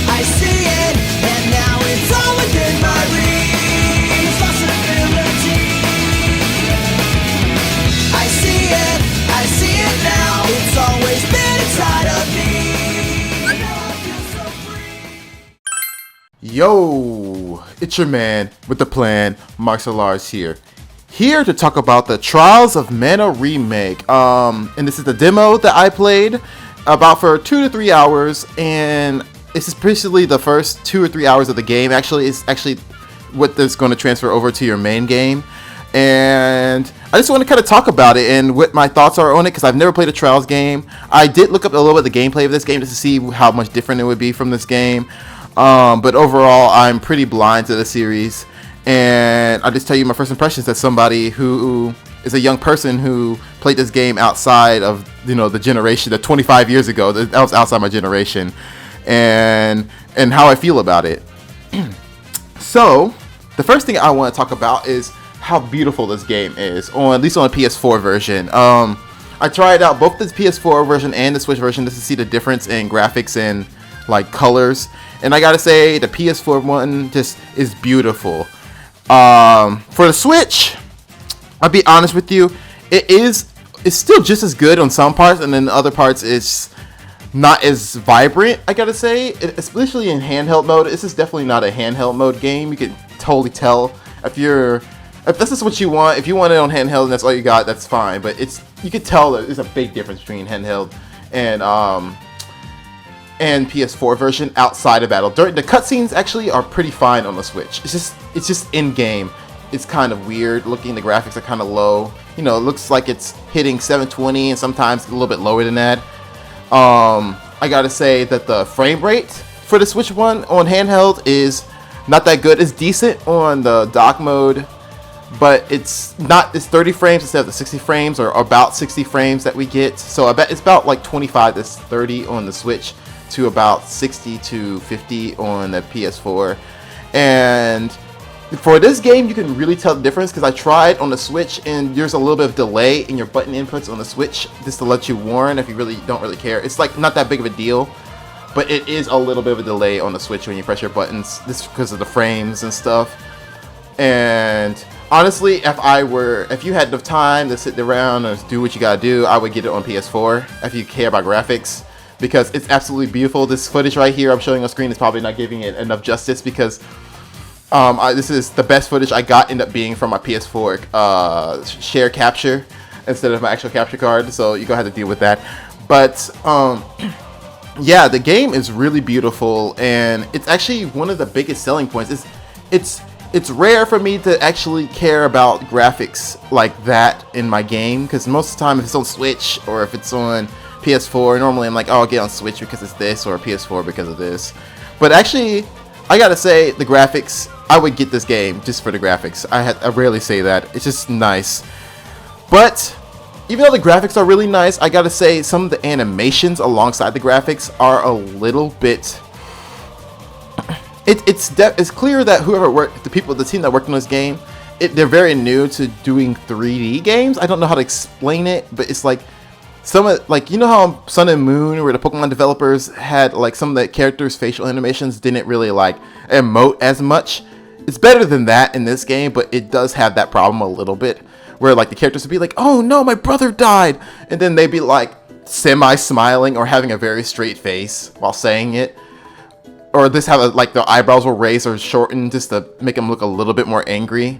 I see it, and now it's all within my reach. Possibility. I see it now. It's always been inside of me. Now I feel so free. Yo, it's your man with the plan, Marcel Lars here to talk about the Trials of Mana remake. And this is the demo that I played about for 2 to 3 hours, and this is basically the first 2 or 3 hours of the game. Actually, it's actually what is going to transfer over to your main game. And I just want to kind of talk about it and what my thoughts are on it, because I've never played a Trials game. I did look up a little bit of the gameplay of this game just to see how much different it would be from this game. But overall, I'm pretty blind to the series. And I'll just tell you my first impressions as somebody who is a young person who played this game outside of, the generation, that 25 years ago, that was outside my generation, and how I feel about it. So, the first thing I want to talk about is how beautiful this game is, at least on a PS4 version. I tried out both the PS4 version and the Switch version just to see the difference in graphics and like colors, and I gotta say the PS4 one just is beautiful. For the Switch, I'll be honest with you, it's still just as good on some parts, and then the other parts it's not as vibrant, I gotta say, especially in handheld mode. This is definitely not a handheld mode game. You can totally tell if this is what you want. If you want it on handheld and that's all you got, that's fine, but you can tell that there's a big difference between handheld and PS4 version outside of battle. The cutscenes actually are pretty fine on the Switch. It's just in game. It's kind of weird looking. The graphics are kind of low. It looks like it's hitting 720 and sometimes a little bit lower than that. I gotta say that the frame rate for the Switch one on handheld is not that good. It's decent on the dock mode, but it's 30 frames instead of the 60 frames, or about 60 frames that we get. So I bet it's about like 25 to 30 on the Switch, to about 60 to 50 on the PS4. And for this game, you can really tell the difference, because I tried on the Switch and there's a little bit of delay in your button inputs on the Switch, just to let you warn if you really don't really care. It's like not that big of a deal, but it is a little bit of a delay on the Switch when you press your buttons, just because of the frames and stuff. And honestly, if you had the time to sit around and do what you gotta do, I would get it on PS4 if you care about graphics, because it's absolutely beautiful. This footage right here I'm showing on screen is probably not giving it enough justice, because this is the best footage I got ended up being from my PS4 share capture instead of my actual capture card, so you're gonna have to deal with that. But yeah, the game is really beautiful, and it's actually one of the biggest selling points. It's rare for me to actually care about graphics like that in my game, because most of the time if it's on Switch or if it's on PS4, normally I'm like, oh, I'll get on Switch because it's this, or PS4 because of this. But actually, I gotta say, the graphics, I would get this game just for the graphics. I rarely say that. It's just nice. But even though the graphics are really nice, I gotta say some of the animations alongside the graphics are a little bit... It's clear that the team that worked on this game, they're very new to doing 3D games. I don't know how to explain it, but it's like how Sun and Moon, where the Pokemon developers had like some of the characters' facial animations didn't really like emote as much. It's better than that in this game, but it does have that problem a little bit, where like the characters would be like, "Oh no, my brother died," and then they'd be like semi-smiling or having a very straight face while saying it. Or this have like the eyebrows will raise or shorten just to make them look a little bit more angry.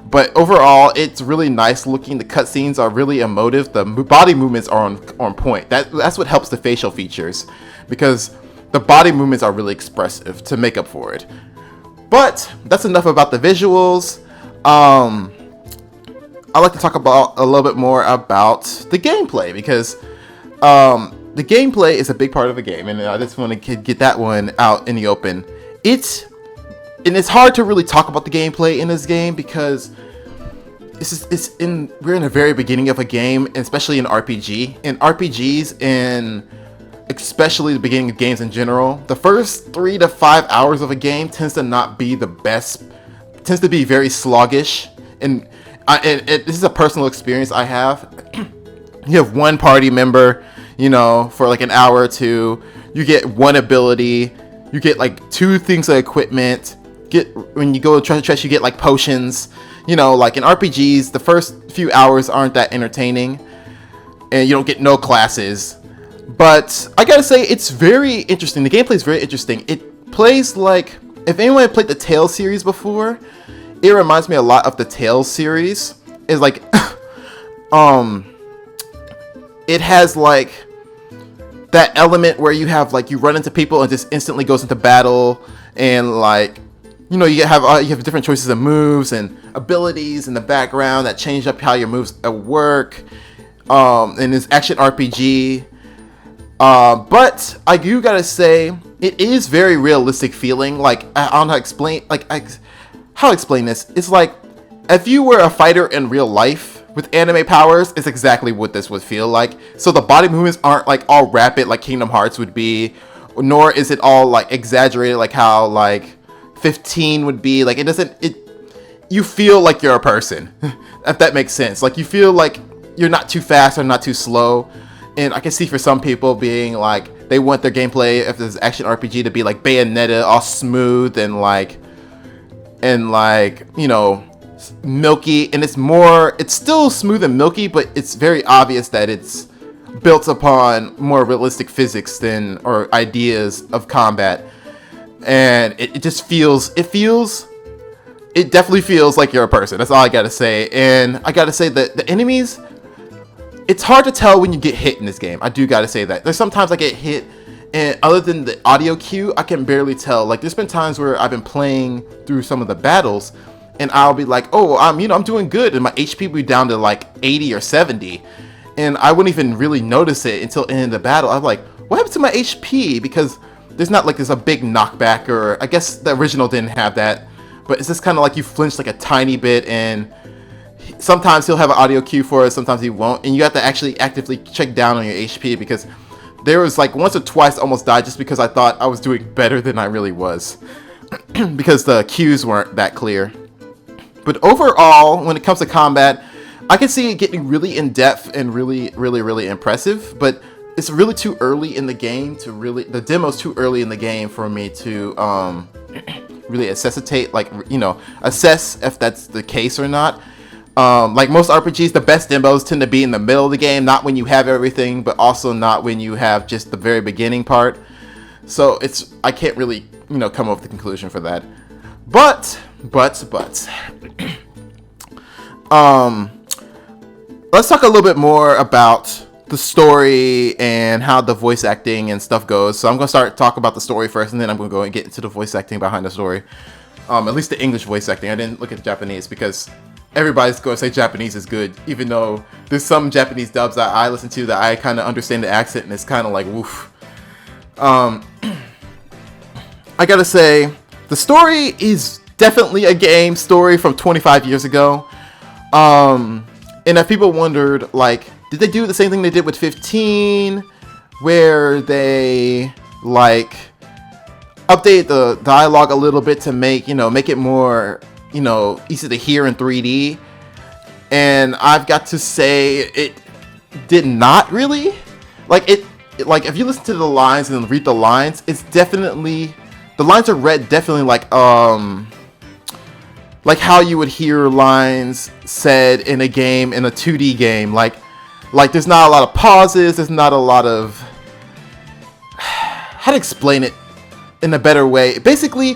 But overall, it's really nice looking. The cutscenes are really emotive. The body movements are on point. That's what helps the facial features, because the body movements are really expressive to make up for it. But that's enough about the visuals. I'd like to talk about a little bit more about the gameplay, because the gameplay is a big part of the game, and I just want to get that one out in the open. It's hard to really talk about the gameplay in this game, because we're in the very beginning of a game, especially in RPG. In RPGs, and especially the beginning of games in general, the first 3 to 5 hours of a game tends to not be the best. Tends to be very sluggish, and this is a personal experience I have. You have one party member, for like an hour or two, you get one ability, you get like 2 things of equipment. When you go to treasure chest, you get like potions. You know, like in RPGs, the first few hours aren't that entertaining, and you don't get no classes. But I gotta say, it's very interesting. The gameplay is very interesting. It plays like, if anyone had played the Tales series before, it reminds me a lot of the Tales series. It's like, it has like that element where you have like, you run into people and just instantly goes into battle, and like, you know, you have different choices of moves and abilities in the background that change up how your moves work. And it's action RPG. But I do gotta say, it is very realistic feeling. Like, I don't know how to explain, how to explain this. It's like, if you were a fighter in real life with anime powers, it's exactly what this would feel like. So the body movements aren't like all rapid like Kingdom Hearts would be, nor is it all like exaggerated like how like 15 would be. Like, you feel like you're a person, if that makes sense. Like, you feel like you're not too fast or not too slow. And I can see for some people being like, they want their gameplay, if there's action RPG, to be like Bayonetta, all smooth and like, you know, milky. And it's still smooth and milky, but it's very obvious that it's built upon more realistic physics or ideas of combat. And it definitely feels like you're a person. That's all I gotta say. And I gotta say that the enemies, it's hard to tell when you get hit in this game. I do gotta say that. There's sometimes I get hit, and other than the audio cue, I can barely tell. Like, there's been times where I've been playing through some of the battles, and I'll be like, oh, I'm doing good, and my HP will be down to like 80 or 70, and I wouldn't even really notice it until in the battle. I'm like, what happened to my HP? Because there's not like there's a big knockback, or I guess the original didn't have that, but it's just kind of like you flinch like a tiny bit, and sometimes he'll have an audio cue for it, sometimes he won't, and you have to actually actively check down on your HP, because there was like once or twice I almost died just because I thought I was doing better than I really was, because the cues weren't that clear. But overall, when it comes to combat, I can see it getting really in-depth and really, really, really impressive, but it's really too early in the game the demo's too early in the game for me to really assess if that's the case or not. Like most RPGs, the best demos tend to be in the middle of the game, not when you have everything, but also not when you have just the very beginning part. So I can't really, come up with a conclusion for that. But, let's talk a little bit more about the story and how the voice acting and stuff goes. So I'm going to talk about the story first, and then I'm going to go and get into the voice acting behind the story. At least the English voice acting. I didn't look at the Japanese because everybody's going to say Japanese is good, even though there's some Japanese dubs that I listen to that I kind of understand the accent, and it's kind of like, woof. I gotta say, the story is definitely a game story from 25 years ago. And if people wondered, like, did they do the same thing they did with 15, where they, like, update the dialogue a little bit to make it more, easy to hear in 3D? And I've got to say, it did not really. Like, if you listen to the lines and read the lines, it's definitely, the lines are read definitely like how you would hear lines said in a game, in a 2D game. Like there's not a lot of pauses, there's not a lot of, how to explain it in a better way. Basically,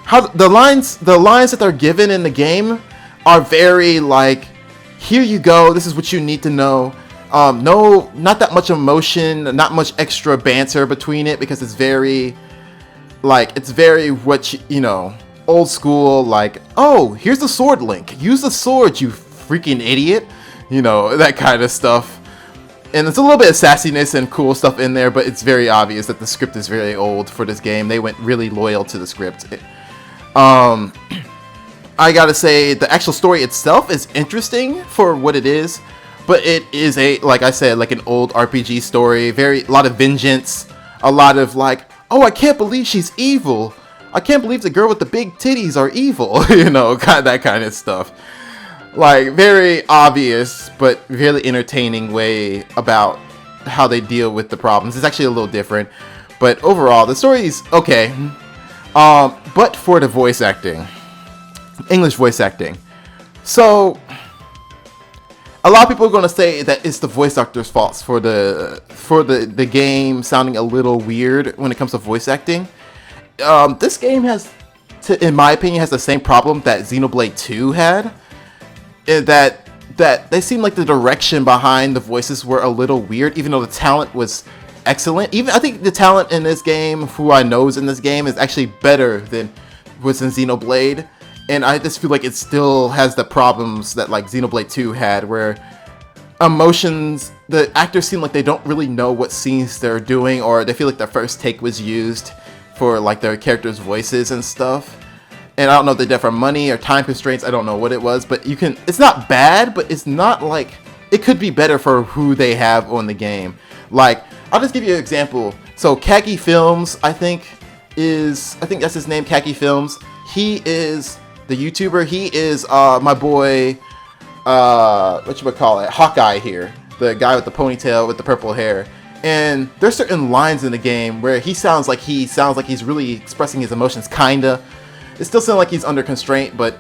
how the lines that they're given in the game are very like, here you go, this is what you need to know. No, not that much emotion, not much extra banter between it, because it's very old school, like, oh, here's the sword link, use the sword, you freaking idiot, that kind of stuff. And there's a little bit of sassiness and cool stuff in there, but it's very obvious that the script is very old for this game. They went really loyal to the script. I gotta say, the actual story itself is interesting for what it is, but it is like I said, like an old RPG story, a lot of vengeance, a lot of like, oh, I can't believe she's evil. I can't believe the girl with the big titties are evil. That kind of stuff. Like, very obvious, but really entertaining way about how they deal with the problems. It's actually a little different, but overall the story's okay. But for the voice acting, English voice acting, so a lot of people are going to say that it's the voice actor's fault for the game sounding a little weird when it comes to voice acting. This game in my opinion, has the same problem that Xenoblade 2 had. That they seemed like the direction behind the voices were a little weird, even though the talent was excellent. Even I think the talent in this game, who I know is in this game, is actually better than was in Xenoblade. And I just feel like it still has the problems that like Xenoblade 2 had, where emotions, the actors seem like they don't really know what scenes they're doing, or they feel like their first take was used for like their characters' voices and stuff. And I don't know if they did it for money or time constraints. I don't know what it was, but it's not bad, but it's not like, it could be better for who they have on the game. Like, I'll just give you an example. So Khaki Films, I think that's his name, Khaki Films. He is the YouTuber. He is my boy, whatchamacallit, Hawkeye here. The guy with the ponytail with the purple hair. And there's certain lines in the game where he sounds like he's really expressing his emotions, kinda. It still sounds like he's under constraint, but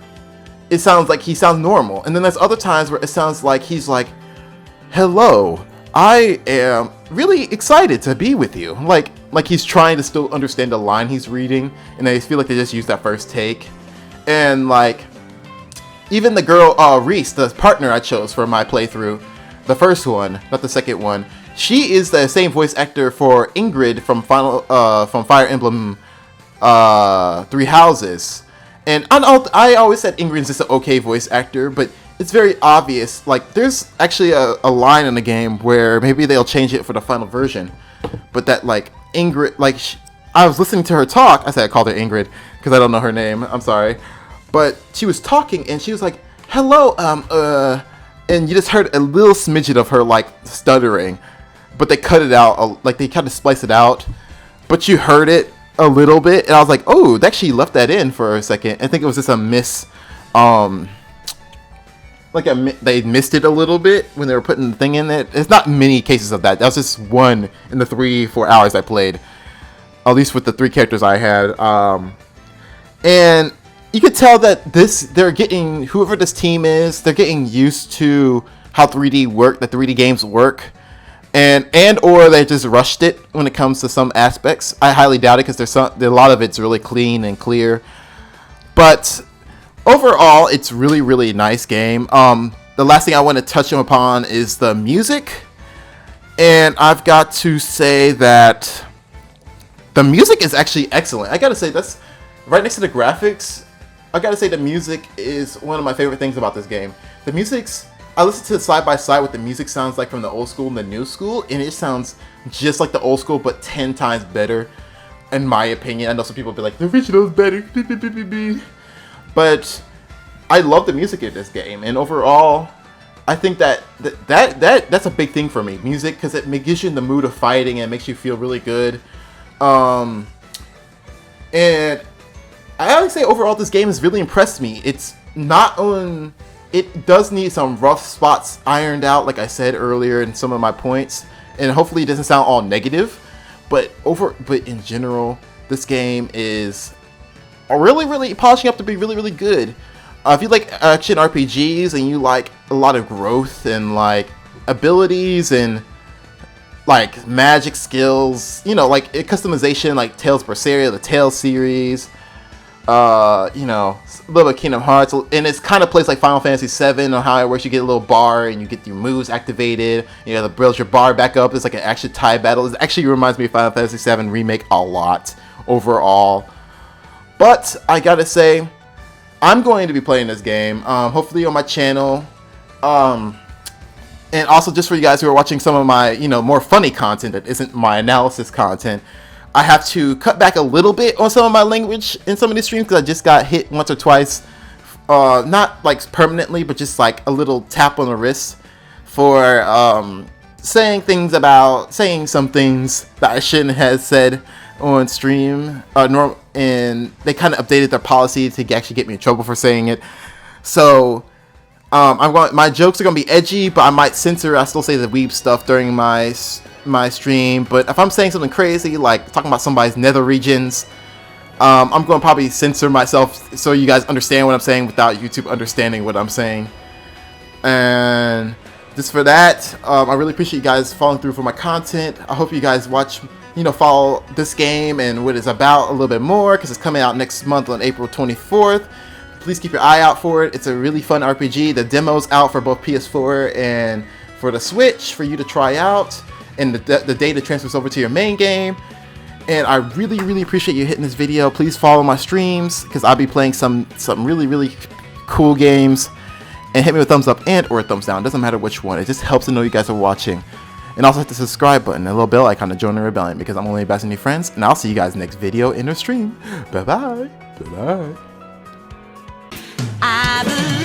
it sounds like he sounds normal. And then there's other times where it sounds like he's like, "Hello, I am really excited to be with you." Like he's trying to still understand the line he's reading, and I feel like they just used that first take. And like, even the girl, Reese, the partner I chose for my playthrough, the first one, not the second one, she is the same voice actor for Ingrid from Fire Emblem Three Houses. And I always said Ingrid's just an okay voice actor, but it's very obvious. Like, there's actually a line in the game where maybe they'll change it for the final version, but that like Ingrid, like I was listening to her talk. I called her Ingrid because I don't know her name. I'm sorry, but she was talking and she was like, "Hello," and you just heard a little smidget of her like stuttering, but they cut it out. Like they kind of spliced it out, but you heard it a little bit, and I was like, "Oh, they actually left that in for a second." I think it was just a miss. They missed it a little bit when they were putting the thing in it. It's not many cases of that. That was just one in the 3-4 hours I played, at least with the 3 characters I had. And you could tell that they're getting, whoever this team is, they're getting used to how 3D games work, and or they just rushed it when it comes to some aspects. I highly doubt it because a lot of it's really clean and clear, but overall, it's really, really nice game. The last thing I want to touch upon is the music. And I've got to say that the music is actually excellent. I gotta say, that's right next to the graphics. I gotta say the music is one of my favorite things about this game. The music's, I listened to it side by side what the music sounds like from the old school and the new school, and it sounds just like the old school, but 10 times better, in my opinion. I know some people will be like, the original's better. But I love the music in this game, and overall, I think that's a big thing for me. Music, because it gives you in the mood of fighting and it makes you feel really good. And I would say overall, this game has really impressed me. It's not on. It does need some rough spots ironed out, like I said earlier in some of my points, and hopefully it doesn't sound all negative. But in general, this game is really, really polishing up to be really, really good. If you like action RPGs and you like a lot of growth and like abilities and like magic skills, like customization, like Tales of Berseria, the Tales series, a little bit of Kingdom Hearts, and it's kind of plays like Final Fantasy VII on how it works. You get a little bar and you get your moves activated. You gotta build your bar back up. It's like an action tie battle. It actually reminds me of Final Fantasy VII Remake a lot overall. But I gotta say, I'm going to be playing this game, hopefully on my channel, and also just for you guys who are watching some of my, more funny content that isn't my analysis content. I have to cut back a little bit on some of my language in some of these streams because I just got hit once or twice, not like permanently, but just like a little tap on the wrist for saying some things that I shouldn't have said on stream, and they kind of updated their policy to actually get me in trouble for saying it. So my jokes are gonna be edgy, but I might censor. I still say the weeb stuff during my my stream. But if I'm saying something crazy, like talking about somebody's nether regions, I'm going to probably censor myself so you guys understand what I'm saying without YouTube understanding what I'm saying. And just for that, I really appreciate you guys following through for my content. I hope you guys watch, follow this game and what it's about a little bit more, because it's coming out next month on April 24th. Please keep your eye out for it. It's a really fun RPG. The demo's out for both PS4 and for the Switch for you to try out, and the data transfers over to your main game. And I really, really appreciate you hitting this video. Please follow my streams, because I'll be playing some really, really cool games. And hit me with a thumbs up and or a thumbs down. Doesn't matter which one. It just helps to know you guys are watching. And also hit the subscribe button and a little bell icon to join the rebellion, because I'm only best new friends. And I'll see you guys next video in the stream. Bye bye. Bye bye. I believe